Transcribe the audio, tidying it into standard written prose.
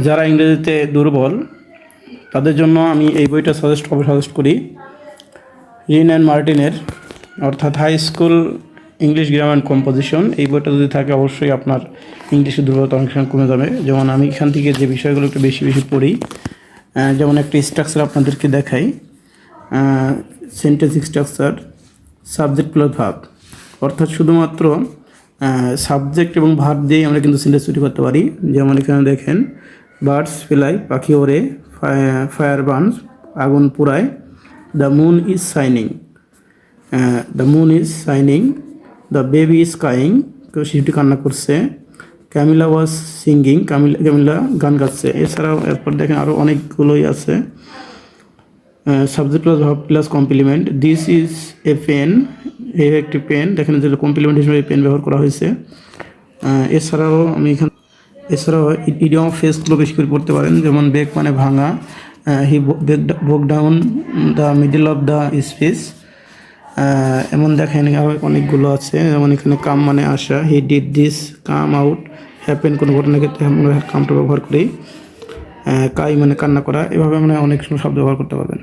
যারা ইংরেজিতে দুর্বল তাদের জন্য আমি এই বইটা সাজেস্ট করি। রিন অ্যান্ড মার্টিনের, অর্থাৎ high school English grammar and composition. এই বইটা যদি থাকে অবশ্যই আপনার ইংলিশের দুর্বলতা অনেক সময় কমে যাবে। যেমন আমি এখান থেকে যে বিষয়গুলো একটু বেশি পড়ি, যেমন একটা স্ট্রাকচার আপনাদেরকে দেখাই। Sentence structure, subject plus verb, অর্থাৎ শুধুমাত্র সাবজেক্ট এবং ভার্ব দিয়েই আমরা কিন্তু সেন্টেন্স তৈরি করতে পারি। যেমন এখানে দেখেন, বার্ডস ফ্লাই, পাখি ওড়ে, ফায়ার বার্নস, আগুন পোড়ায়, the moon is shining, the moon is shining, the baby is crying, শিশুটি কান্না করছে, ক্যামিলা ওয়াজ সিঙ্গিং, ক্যামিলা গান গাচ্ছে। এছাড়াও এরপর দেখেন আরও অনেকগুলোই আছে। Subject plus verb plus complement, this is a pen, এই একটি পেন, দেখেন যে কমপ্লিমেন্ট হিসেবে পেন ব্যবহার করা হয়েছে। এছাড়াও ইডিয়ম ফেসগুলো বেশি করে পড়তে পারেন। যেমন বেক মানে ভাঙা, হি broke down the middle of the space. এমন দেখেন আরও অনেকগুলো আছে। যেমন এখানে কাম মানে আসা, he did this, come out, happen কোনো ঘটনার ক্ষেত্রে আমরা কামটা ব্যবহার করি। কাই মানে কান্না করা। এভাবে আমরা অনেক শব্দ ব্যবহার করতে পারবেন।